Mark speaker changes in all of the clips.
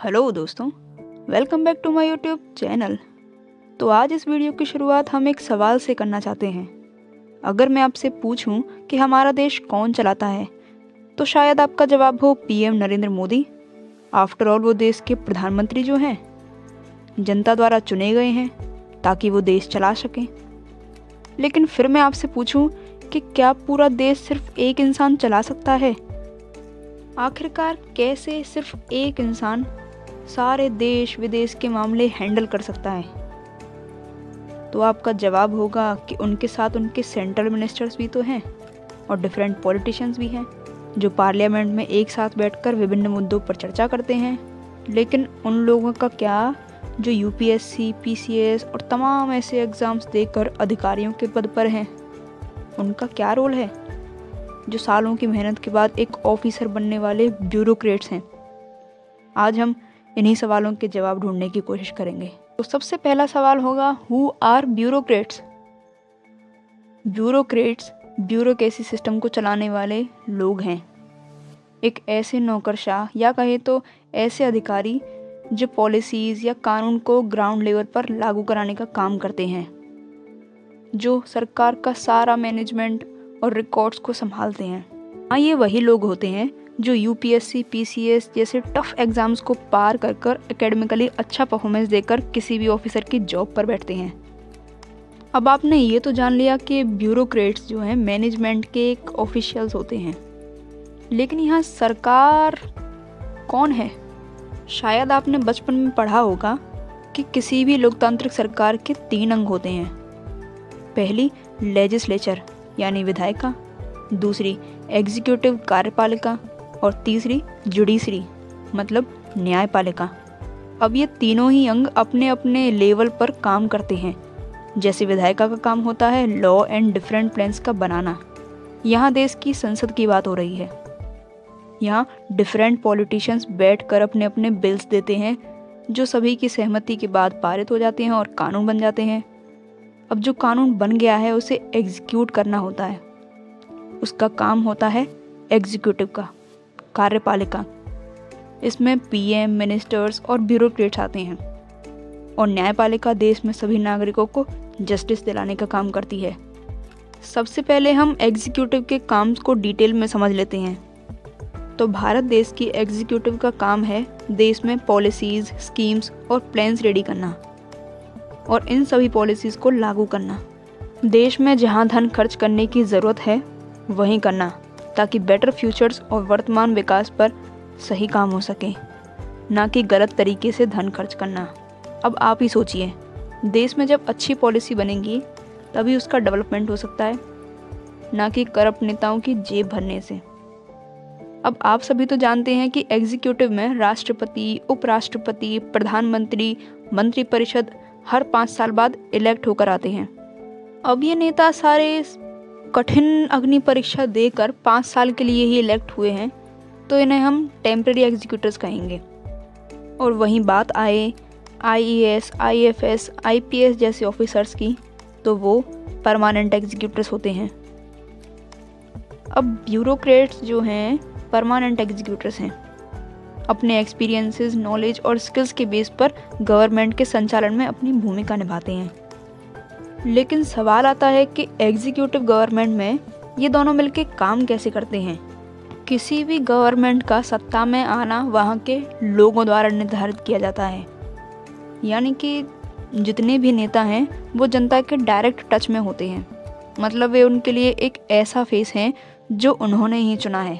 Speaker 1: Hello दोस्तों, welcome back to my YouTube channel. तो आज इस वीडियो की शुरुआत हम एक सवाल से करना चाहते हैं। अगर मैं आपसे पूछूं कि हमारा देश कौन चलाता है, तो शायद आपका जवाब हो PM Narendra Modi. After all वो देश के प्रधानमंत्री जो हैं, जनता द्वारा चुने गए हैं ताकि वो देश चला सकें। लेकिन फिर मैं आपसे पूछूं कि क्या पूरा देश सिर्फ एक इंसान चला सकता है? आखिरकार कैसे सिर्फ एक इंसान सारे देश विदेश के मामले हैंडल कर सकता है? तो आपका जवाब होगा कि उनके साथ उनके सेंट्रल मिनिस्टर्स भी तो हैं और डिफरेंट पॉलिटिशियंस भी हैं जो पार्लियामेंट में एक साथ बैठकर विभिन्न मुद्दों पर चर्चा करते हैं। लेकिन उन लोगों का क्या जो यूपीएससी, पीसीएस और तमाम ऐसे एग्ज़ाम्स देकर अधिकारियों के पद पर हैं? उनका क्या रोल है? जो सालों की मेहनत के बाद एक ऑफिसर बनने वाले ब्यूरोक्रेट्स हैं। आज हम इन्हीं सवालों के जवाब ढूंढने की कोशिश करेंगे। तो सबसे पहला सवाल होगा, who are bureaucrats? Bureaucrats bureaucracy system को चलाने वाले लोग हैं। एक ऐसे नौकरशाह या कहे तो ऐसे अधिकारी जो पॉलिसीज या कानून को ग्राउंड लेवल पर लागू कराने का काम करते हैं, जो सरकार का सारा मैनेजमेंट और रिकॉर्ड्स को संभालते हैं। हाँ, ये वही लोग होते हैं जो यूपीएससी, पीसीएस जैसे टफ एग्जाम्स को पार कर कर एकेडमिकली अच्छा परफॉर्मेंस देकर किसी भी ऑफिसर की जॉब पर बैठते हैं। अब आपने ये तो जान लिया कि ब्यूरोक्रेट्स जो हैं मैनेजमेंट के एक ऑफिशियल्स होते हैं, लेकिन यहाँ सरकार कौन है? शायद आपने बचपन में पढ़ा होगा कि किसी भी लोकतांत्रिक सरकार के 3 अंग होते हैं। पहली लेजिस्लेचर यानी विधायिका, दूसरी एग्जीक्यूटिव कार्यपालिका और तीसरी जुडिशरी मतलब न्यायपालिका। अब ये तीनों ही अंग अपने अपने लेवल पर काम करते हैं। जैसे विधायिका का काम होता है लॉ एंड डिफरेंट प्लान्स का बनाना। यहाँ देश की संसद की बात हो रही है। यहाँ डिफरेंट पॉलिटिशियंस बैठकर अपने अपने बिल्स देते हैं जो सभी की सहमति के बाद पारित हो जाते हैं और कानून बन जाते हैं। अब जो कानून बन गया है उसे एग्जीक्यूट करना होता है। उसका काम होता है एग्जीक्यूटिव का, कार्यपालिका। इसमें पीएम, मिनिस्टर्स और ब्यूरोक्रेट्स आते हैं। और न्यायपालिका देश में सभी नागरिकों को जस्टिस दिलाने का काम करती है। सबसे पहले हम एग्जीक्यूटिव के काम को डिटेल में समझ लेते हैं। तो भारत देश की एग्जीक्यूटिव का काम है देश में पॉलिसीज, स्कीम्स और प्लान्स रेडी करना और इन सभी पॉलिसीज को लागू करना। देश में जहां धन खर्च करने की ज़रूरत है वहीं करना, ताकि बेटर फ्यूचर्स और वर्तमान विकास पर सही काम हो सके, ना कि गलत तरीके से धन खर्च करना। अब आप ही सोचिए, देश में जब अच्छी पॉलिसी बनेगी तभी उसका डेवलपमेंट हो सकता है, ना कि करप्ट नेताओं की जेब भरने से। अब आप सभी तो जानते हैं कि एग्जीक्यूटिव में राष्ट्रपति, उपराष्ट्रपति, प्रधानमंत्री, मंत्रिपरिषद हर 5 साल बाद इलेक्ट होकर आते हैं। अब ये नेता सारे कठिन अग्नि परीक्षा देकर 5 साल के लिए ही इलेक्ट हुए हैं, तो इन्हें हम टेम्पररी एग्जीक्यूटिव्स कहेंगे। और वहीं बात आए आईएएस, आईएफएस, आईपीएस जैसे ऑफिसर्स की, तो वो परमानेंट एग्जीक्यूटिव्स होते हैं। अब ब्यूरोक्रेट्स जो हैं परमानेंट एग्जीक्यूटिव्स हैं। अपने एक्सपीरियंसेस, नॉलेज और स्किल्स के बेस पर गवर्नमेंट के संचालन में अपनी भूमिका निभाते हैं। लेकिन सवाल आता है कि एग्जीक्यूटिव गवर्नमेंट में ये दोनों मिलकर काम कैसे करते हैं? किसी भी गवर्नमेंट का सत्ता में आना वहाँ के लोगों द्वारा निर्धारित किया जाता है। यानी कि जितने भी नेता हैं वो जनता के डायरेक्ट टच में होते हैं। मतलब वे उनके लिए एक ऐसा फेस हैं जो उन्होंने ही चुना है।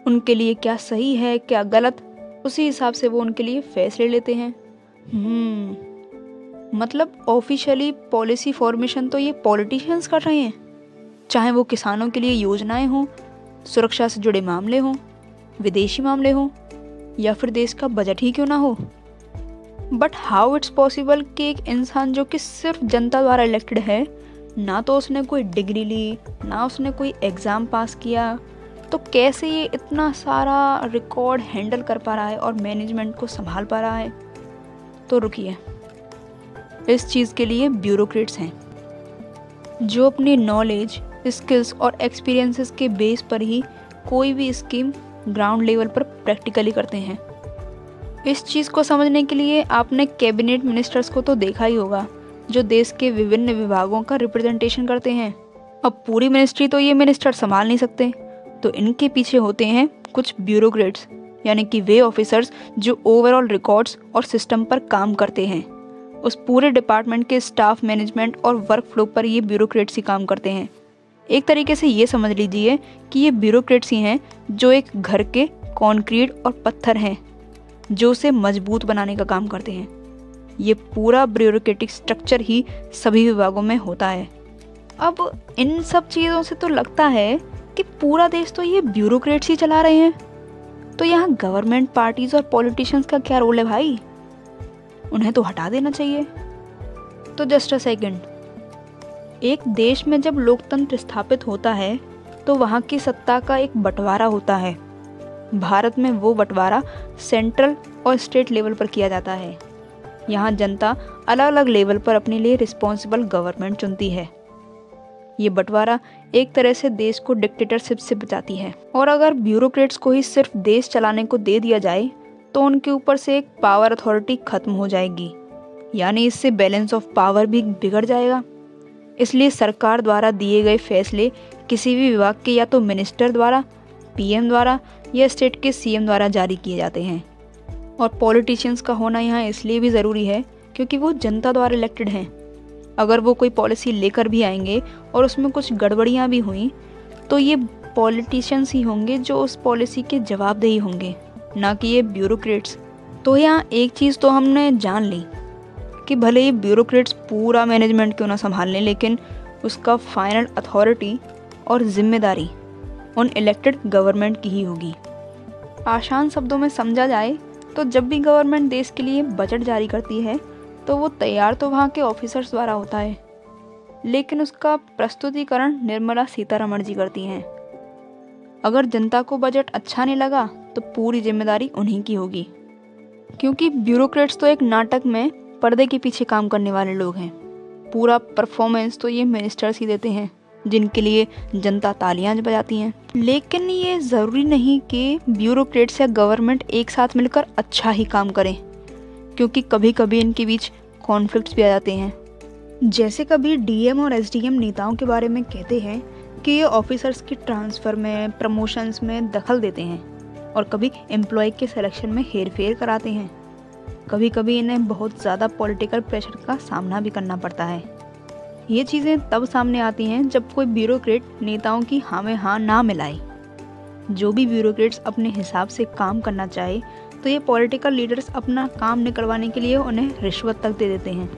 Speaker 1: उनके लिए क्या सही है, क्या गलत, उसी हिसाब से वो उनके लिए फैसले लेते हैं। मतलब ऑफिशियली पॉलिसी फॉर्मेशन तो ये पॉलिटिशियंस कर रहे हैं, चाहे वो किसानों के लिए योजनाएं हों, सुरक्षा से जुड़े मामले हों, विदेशी मामले हों, या फिर देश का बजट ही क्यों ना हो। बट हाउ इट्स पॉसिबल कि एक इंसान जो कि सिर्फ जनता द्वारा इलेक्टेड है, ना तो उसने कोई डिग्री ली, ना उसने कोई एग्ज़ाम पास किया, तो कैसे ये इतना सारा रिकॉर्ड हैंडल कर पा रहा है और मैनेजमेंट को संभाल पा रहा है? तो रुकिए, इस चीज़ के लिए ब्यूरोक्रेट्स हैं जो अपनी नॉलेज, स्किल्स और एक्सपीरियंसेस के बेस पर ही कोई भी स्कीम ग्राउंड लेवल पर प्रैक्टिकली करते हैं। इस चीज़ को समझने के लिए आपने कैबिनेट मिनिस्टर्स को तो देखा ही होगा, जो देश के विभिन्न विभागों का रिप्रेजेंटेशन करते हैं। अब पूरी मिनिस्ट्री तो ये मिनिस्टर संभाल नहीं सकते, तो इनके पीछे होते हैं कुछ ब्यूरोक्रेट्स, यानी कि वे ऑफिसर्स जो ओवरऑल रिकॉर्ड्स और सिस्टम पर काम करते हैं। उस पूरे डिपार्टमेंट के स्टाफ मैनेजमेंट और वर्क फ्लो पर ये ब्यूरोक्रेट्स ही काम करते हैं। एक तरीके से ये समझ लीजिए कि ये ब्यूरोक्रेट्स ही हैं जो एक घर के कंक्रीट और पत्थर हैं, जो उसे मजबूत बनाने का काम करते हैं। ये पूरा ब्यूरोक्रेटिक स्ट्रक्चर ही सभी विभागों में होता है। अब इन सब चीज़ों से तो लगता है कि पूरा देश तो ये ब्यूरोक्रेट्स ही चला रहे हैं, तो यहाँ गवर्नमेंट पार्टीज और पॉलिटिशियंस का क्या रोल है भाई? उन्हें तो हटा देना चाहिए। तो जस्ट अ सेकेंड, एक देश में जब लोकतंत्र स्थापित होता है तो वहाँ की सत्ता का एक बंटवारा होता है। भारत में वो बंटवारा सेंट्रल और स्टेट लेवल पर किया जाता है। यहाँ जनता अलग अलग लेवल पर अपने लिए रिस्पॉन्सिबल गवर्नमेंट चुनती है। ये बंटवारा एक तरह से देश को डिक्टेटरशिप से बचाती है। और अगर ब्यूरोक्रेट्स को ही सिर्फ देश चलाने को दे दिया जाए तो उनके ऊपर से एक पावर अथॉरिटी खत्म हो जाएगी, यानी इससे बैलेंस ऑफ पावर भी बिगड़ जाएगा। इसलिए सरकार द्वारा दिए गए फैसले किसी भी विभाग के या तो मिनिस्टर द्वारा, पीएम द्वारा या स्टेट के सीएम द्वारा जारी किए जाते हैं। और पॉलिटिशियंस का होना यहाँ इसलिए भी ज़रूरी है क्योंकि वो जनता द्वारा इलेक्टेड हैं। अगर वो कोई पॉलिसी लेकर भी आएंगे और उसमें कुछ गड़बड़ियाँ भी हुई तो ये पॉलिटिशियंस ही होंगे जो उस पॉलिसी के जवाबदेही होंगे, ना कि ये ब्यूरोक्रेट्स। तो यहाँ एक चीज़ तो हमने जान ली कि भले ही ब्यूरोक्रेट्स पूरा मैनेजमेंट क्यों ना संभाल लें, लेकिन उसका फाइनल अथॉरिटी और जिम्मेदारी उन इलेक्टेड गवर्नमेंट की ही होगी। आसान शब्दों में समझा जाए तो जब भी गवर्नमेंट देश के लिए बजट जारी करती है तो वो तैयार तो वहाँ के ऑफिसर्स द्वारा होता है, लेकिन उसका प्रस्तुतिकरण निर्मला सीतारमण जी करती हैं। अगर जनता को बजट अच्छा नहीं लगा तो पूरी जिम्मेदारी उन्हीं की होगी, क्योंकि ब्यूरोक्रेट्स तो एक नाटक में पर्दे के पीछे काम करने वाले लोग हैं। पूरा परफॉर्मेंस तो ये मिनिस्टर्स ही देते हैं, जिनके लिए जनता तालियां बजाती हैं। लेकिन ये ज़रूरी नहीं कि ब्यूरोक्रेट्स या गवर्नमेंट एक साथ मिलकर अच्छा ही काम करें, क्योंकि कभी कभी इनके बीच कॉन्फ्लिक्ट्स भी आ जाते हैं। जैसे कभी डीएम और एसडीएम नेताओं के बारे में कहते हैं कि ये ऑफिसर्स की ट्रांसफ़र में, प्रमोशंस में दखल देते हैं, और कभी एम्प्लॉय के सिलेक्शन में हेरफेर कराते हैं। कभी कभी इन्हें बहुत ज़्यादा पॉलिटिकल प्रेशर का सामना भी करना पड़ता है। ये चीज़ें तब सामने आती हैं जब कोई ब्यूरोक्रेट नेताओं की हाँ में हाँ ना मिलाए। जो भी ब्यूरोक्रेट्स अपने हिसाब से काम करना चाहे तो ये पॉलिटिकल लीडर्स अपना काम निकलवाने के लिए उन्हें रिश्वत तक दे देते हैं।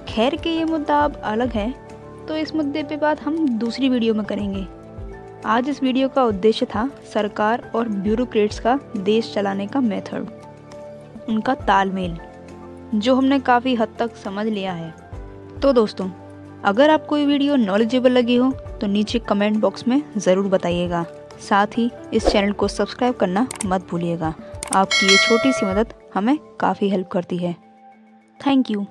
Speaker 1: खैर के ये मुद्दा अब अलग है, तो इस मुद्दे पे बात हम दूसरी वीडियो में करेंगे। आज इस वीडियो का उद्देश्य था सरकार और ब्यूरोक्रेट्स का देश चलाने का मेथड, उनका तालमेल, जो हमने काफ़ी हद तक समझ लिया है। तो दोस्तों, अगर आपको ये वीडियो नॉलेजेबल लगी हो तो नीचे कमेंट बॉक्स में ज़रूर बताइएगा। साथ ही इस चैनल को सब्सक्राइब करना मत भूलिएगा। आपकी ये छोटी सी मदद हमें काफ़ी हेल्प करती है। Thank you.